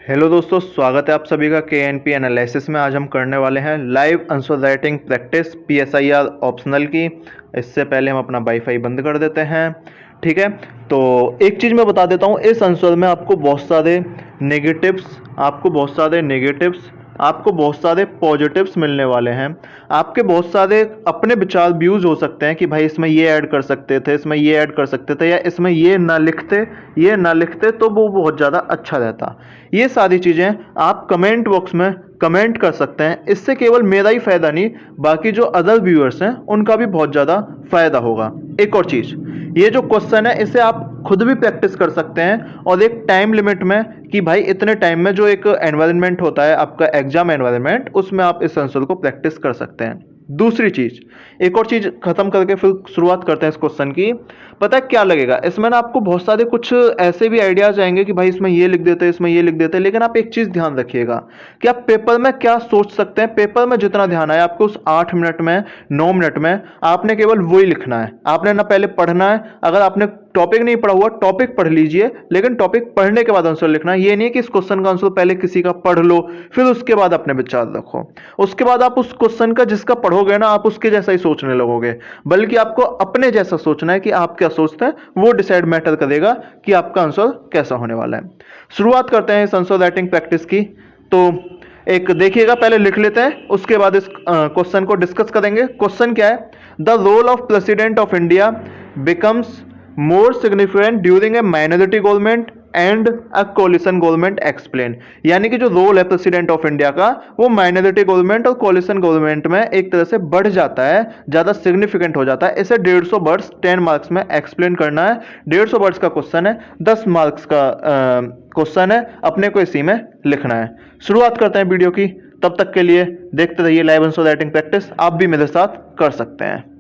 Hello दोस्तों, स्वागत है आप सभी का के पी एनालिसिस में। आज हम करने वाले हैं live answer writing practice PSIR optional की। इससे पहले हम अपना वाईफाई बंद कर देते हैं। ठीक है, तो एक चीज़ मैं बता देता हूँ, इस आंसर में आपको बहुत सारे पॉजिटिव्स मिलने वाले हैं। आपके बहुत सारे अपने विचार व्यूज हो सकते हैं कि भाई इसमें ये ऐड कर सकते थे, इसमें ये ऐड कर सकते थे, या इसमें ये ना लिखते तो वो बहुत ज़्यादा अच्छा रहता। ये सारी चीज़ें आप कमेंट बॉक्स में कमेंट कर सकते हैं। इससे केवल मेरा ही फायदा नहीं, बाकी जो अदर व्यूअर्स हैं उनका भी बहुत ज़्यादा फायदा होगा। एक और चीज़, ये जो क्वेश्चन है इसे आप खुद भी प्रैक्टिस कर सकते हैं, और एक टाइम लिमिट में कि भाई इतने टाइम में जो एक एनवायरनमेंट होता है आपका एग्जाम एनवायरनमेंट, उसमें आप इस आंसर को प्रैक्टिस कर सकते हैं। दूसरी चीज, एक और चीज खत्म करके फिर शुरुआत करते हैं इस क्वेश्चन की। पता है क्या लगेगा इसमें ना, आपको बहुत सारे कुछ ऐसे भी आइडियाज आएंगे कि भाई इसमें ये लिख देते हैं, इसमें ये लिख देते हैं, लेकिन आप एक चीज ध्यान रखिएगा कि आप पेपर में क्या सोच सकते हैं। पेपर में जितना ध्यान आए आपको उस 8 मिनट में, 9 मिनट में आपने केवल वही लिखना है। आपने ना पहले पढ़ना है, अगर आपने टॉपिक नहीं पढ़ा हुआ टॉपिक पढ़ लीजिए, लेकिन टॉपिक पढ़ने के बाद आंसर लिखना है। ये नहीं है कि इस क्वेश्चन का आंसर पहले किसी का पढ़ लो फिर उसके बाद अपने विचार रखो। उसके बाद आप उस क्वेश्चन का जिसका पढ़ोगे ना, आप उसके जैसा ही सोचने लगोगे, बल्कि आपको अपने जैसा सोचना है कि आप क्या सोचते हैं, वो डिसाइड मैटर करेगा कि आपका आंसर कैसा होने वाला है। शुरुआत करते हैं इस आंसर राइटिंग प्रैक्टिस की। तो एक देखिएगा, पहले लिख लेते हैं, उसके बाद इस क्वेश्चन को डिस्कस करेंगे। क्वेश्चन क्या है? The role of president of India becomes more significant during a minority government and a coalition government explain. यानी कि जो रोल है प्रेसिडेंट ऑफ इंडिया का, वो माइनॉरिटी गवर्नमेंट और कोलिशन गवर्नमेंट में एक तरह से बढ़ जाता है, ज्यादा सिग्निफिकेंट हो जाता है। इसे 150 वर्ड्स 10 मार्क्स में एक्सप्लेन करना है। 150 वर्ड्स का क्वेश्चन है, 10 मार्क्स का क्वेश्चन है, अपने को इसी में लिखना है। शुरुआत करते हैं वीडियो की। तब तक के लिए देखते रहिए लाइव आंसर राइटिंग प्रैक्टिस, आप भी मेरे साथ कर सकते हैं।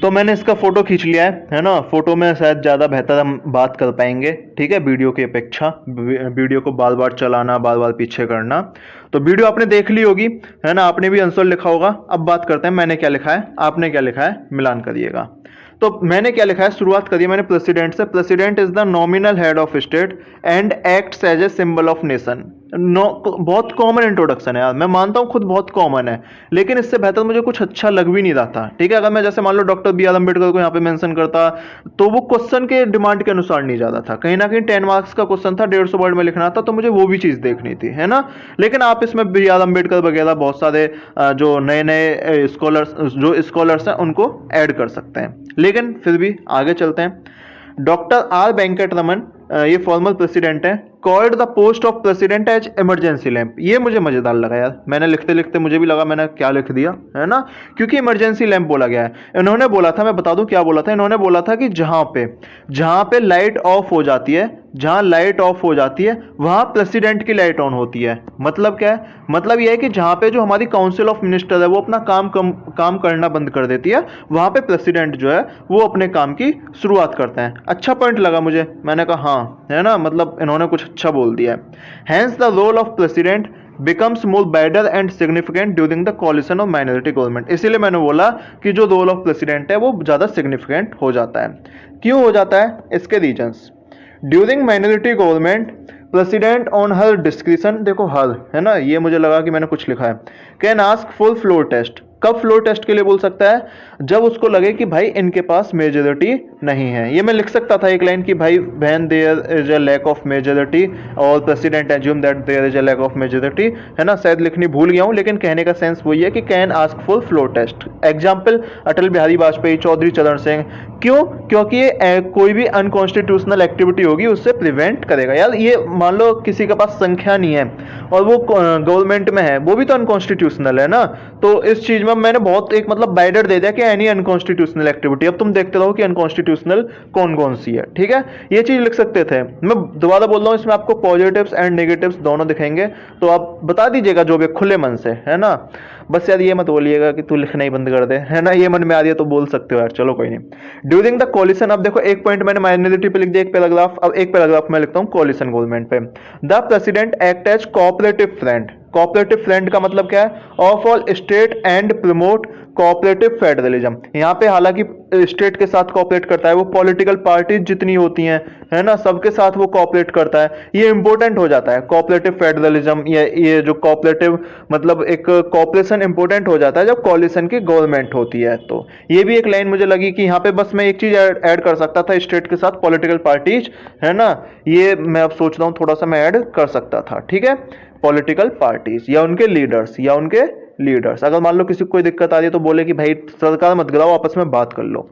तो मैंने इसका फोटो खींच लिया है ना। फोटो में शायद ज़्यादा बेहतर हम बात कर पाएंगे, ठीक है, वीडियो की अपेक्षा। वीडियो को बार बार चलाना, बार बार पीछे करना। तो वीडियो आपने देख ली होगी, है ना, आपने भी आंसर लिखा होगा। अब बात करते हैं मैंने क्या लिखा है, आपने क्या लिखा है, मिलान करिएगा। तो मैंने क्या लिखा है, शुरुआत करिए मैंने प्रेसिडेंट से। President is the nominal head of state and acts as a symbol of nation. बहुत कॉमन इंट्रोडक्शन है यार, मैं मानता हूं खुद बहुत कॉमन है, लेकिन इससे बेहतर मुझे कुछ अच्छा लग भी नहीं रहा था, ठीक है। अगर मैं जैसे मान लो डॉक्टर बी आर अम्बेडकर को यहाँ पे मेंशन करता, तो वो क्वेश्चन के डिमांड के अनुसार नहीं जाता था। कहीं ना कहीं 10 मार्क्स का क्वेश्चन था, 150 वर्ड में लिखना था, तो मुझे वो भी चीज देखनी थी, है ना। लेकिन आप इसमें बी आर अम्बेडकर वगैरह बहुत सारे जो नए नए स्कॉलर्स हैं उनको ऐड कर सकते हैं। लेकिन फिर भी आगे चलते हैं। डॉक्टर आर वेंकट रमन, ये फॉर्मर प्रेसिडेंट है, called the post of president as emergency lamp. ये मुझे मजेदार लगा यार, मैंने लिखते लिखते मुझे भी लगा मैंने क्या लिख दिया, है ना, क्योंकि इमरजेंसी लैंप बोला गया है। इन्होंने बोला था, मैं बता दूं क्या बोला था, इन्होंने बोला था कि जहां पे लाइट ऑफ हो जाती है, जहां लाइट ऑफ हो जाती है वहां प्रेसिडेंट की लाइट ऑन होती है। मतलब क्या है, मतलब यह है कि जहां पे जो हमारी काउंसिल ऑफ मिनिस्टर है वो अपना काम करना बंद कर देती है, वहां पे प्रेसिडेंट जो है वो अपने काम की शुरुआत करते हैं। अच्छा पॉइंट लगा मुझे, मैंने कहा हाँ, है ना, मतलब इन्होंने कुछ अच्छा बोल दिया है। Hence the role of president becomes more wider and significant during the coalition of minority government। इसीलिए मैंने बोला कि जो रोल ऑफ प्रेसिडेंट है वो ज्यादा सिग्निफिकेंट हो जाता है। क्यों हो जाता है, इसके reasons. During minority government president on her description, देखो हर, है ना, ये मुझे लगा कि मैंने कुछ लिखा है, can ask full floor test. कब फ्लोर टेस्ट के लिए बोल सकता है, जब उसको लगे कि भाई इनके पास मेजोरिटी नहीं है। ये मैं लिख सकता था एक लाइन कि भाई when there is a lack of majority और president assume that there is a lack of majority, है ना, शायद लिखनी भूल गया हूं, लेकिन कहने का सेंस वही है कि can ask full floor test. Example Atal Bihari Vajpayee, Chaudhary Charan Singh. क्यों, क्योंकि ये कोई भी अनकॉन्स्टिट्यूशनल एक्टिविटी होगी उससे प्रिवेंट करेगा। यार ये मान लो किसी के पास संख्या नहीं है और वो गवर्नमेंट में है, वो भी तो अनकॉन्स्टिट्यूशनल है ना। तो इस चीज में मैंने बहुत एक मतलब बाइडर दे दिया कि एनी अनकॉन्स्टिट्यूशनल एक्टिविटी। अब तुम देखते रहो कि अनकॉन्स्टिट्यूशनल कौन कौन सी है, ठीक है, ये चीज लिख सकते थे। मैं दोबारा बोल रहा हूँ, इसमें आपको पॉजिटिव्स एंड नेगेटिव्स दोनों दिखेंगे, तो आप बता दीजिएगा जो भी खुले मन से, है ना। बस यार ये मत बोलिएगा कि तू लिखना ही बंद कर दे, है ना, ये मन में आ रही है तो बोल सकते हो यार, चलो कोई नहीं। ड्यूरिंग द कोलिशन, अब देखो एक पॉइंट मैंने माइनॉरिटी पे लिख दिया, एक पैराग्राफ, अब एक पैराग्राफ में लिखता हूं कोलिशन गवर्नमेंट पे। The president act as cooperative friend. Cooperative friend का मतलब क्या है, of all state and promote cooperative federalism. यहाँ पे हालांकि स्टेट के साथ कोऑपरेट करता है, वो पॉलिटिकल पार्टीज जितनी होती हैं, है ना, सबके साथ वो कोऑपरेट करता है। ये इंपॉर्टेंट हो जाता है कोऑपरेटिव फेडरलिज्म, ये जो कोऑपरेटिव मतलब एक कोऑपरेशन इंपॉर्टेंट हो जाता है जब कोalition की गवर्नमेंट होती है। तो ये भी एक लाइन मुझे लगी कि यहाँ पे बस मैं एक चीज ऐड कर सकता था, स्टेट के साथ पॉलिटिकल पार्टीज, है ना, ये मैं अब सोच रहा हूँ थोड़ा सा मैं ऐड कर सकता था, ठीक है, पॉलिटिकल पार्टीज या उनके लीडर्स। अगर मान लो किसी को कोई दिक्कत आ रही है तो बोले कि भाई सरकार मत गिराओ, आपस में बात कर लो।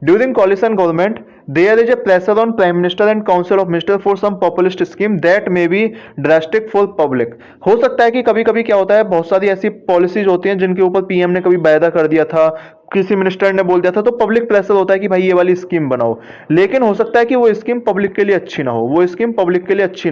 During coalition government there is a pressure on prime minister and council of minister for some populist scheme that may be drastic for public. हो सकता है कि कभी कभी क्या होता है, बहुत सारी ऐसी पॉलिसीज होती हैं जिनके ऊपर पीएम ने कभी वायदा कर दिया था, किसी मिनिस्टर ने बोल दिया था, तो पब्लिक प्रेशर होता है कि भाई ये वाली स्कीम बनाओ। लेकिन हो सकता है कि वो स्कीम पब्लिक के लिए अच्छी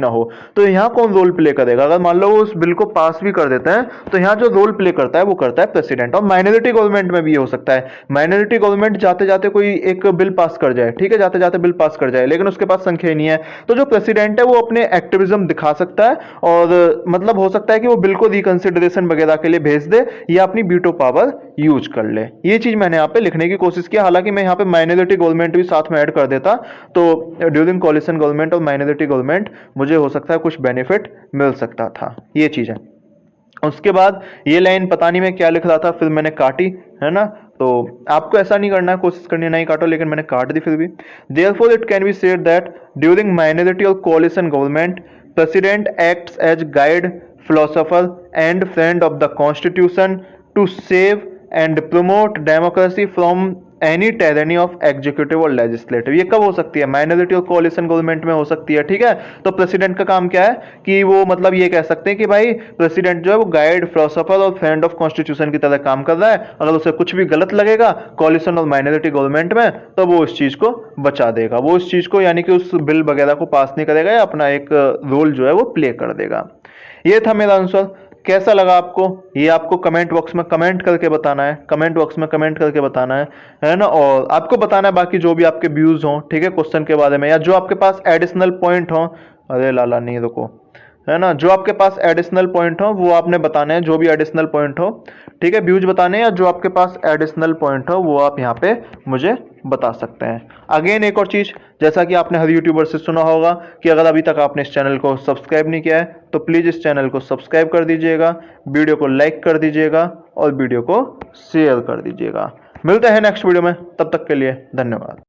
ना हो, तो यहाँ कौन रोल प्ले करेगा। अगर मान लो वो उस बिल को पास भी कर देते हैं तो यहाँ जो रोल प्ले करता है वो करता है प्रेसिडेंट। और माइनॉरिटी गवर्नमेंट में भी ये हो सकता है, माइनॉरिटी गवर्नमेंट जाते जाते कोई एक बिल पास कर जाए, ठीक है, जाते जाते बिल पास कर जाए, लेकिन उसके पास संख्या ही नहीं है, तो जो प्रेसिडेंट है वो अपने एक्टिविज्म दिखा सकता है और मतलब हो सकता है कि वो बिल को रिकंसिडरेशन वगैरह के लिए भेज दे या अपनी वीटो पावर यूज कर ले। ये चीज मैंने यहाँ पे लिखने की कोशिश किया, हालांकि मैं यहाँ पे माइनॉरिटी गवर्नमेंट भी साथ में ऐड कर देता तो ड्यूरिंग कोलिशन गवर्नमेंट और माइनॉरिटी गवर्नमेंट मुझे हो सकता है कुछ बेनिफिट मिल सकता था, ये चीज है। उसके बाद ये लाइन पता नहीं मैं क्या लिख रहा था, फिर मैंने काटी, है ना, तो आपको ऐसा नहीं करना है, कोशिश करनी नहीं काटो, लेकिन मैंने काट दी फिर भी। Therefore it can be said that during minority और coalition government president acts as guide, philosopher and friend of the constitution to save and promote democracy from any tyranny of executive और लेजिस्लेटिव। ये कब हो सकती है, minority और coalition government में हो सकती है, ठीक है। तो प्रेसिडेंट का काम क्या है कि वो मतलब ये कह सकते हैं कि भाई प्रेसिडेंट जो है वो गाइड, फिलोसोफर और फ्रेंड ऑफ कॉन्स्टिट्यूशन की तरह काम कर रहा है। अगर उसे कुछ भी गलत लगेगा कोलिशन और माइनॉरिटी गवर्नमेंट में तो वो उस चीज को बचा देगा, वो उस चीज को यानी कि उस बिल वगैरह को पास नहीं करेगा या अपना एक रोल जो है वो प्ले कर देगा। ये था मेरा आंसर। कैसा लगा आपको, ये आपको कमेंट बॉक्स में कमेंट करके बताना है, कमेंट बॉक्स में कमेंट करके बताना है ना। और आपको बताना है बाकी जो भी आपके व्यूज हों, ठीक है, क्वेश्चन के बारे में, या जो आपके पास एडिशनल पॉइंट हो। अरे लाला नहीं, रुको, है ना, जो आपके पास एडिशनल पॉइंट हो वो आपने बताने हैं, जो भी एडिशनल पॉइंट हो, ठीक है, व्यूज बताने हैं, या जो आपके पास एडिशनल पॉइंट हो वो आप यहाँ पे मुझे बता सकते हैं। अगेन एक और चीज, जैसा कि आपने हर यूट्यूबर से सुना होगा कि अगर अभी तक आपने इस चैनल को सब्सक्राइब नहीं किया है तो प्लीज इस चैनल को सब्सक्राइब कर दीजिएगा, वीडियो को लाइक कर दीजिएगा और वीडियो को शेयर कर दीजिएगा। मिलते हैं नेक्स्ट वीडियो में, तब तक के लिए धन्यवाद।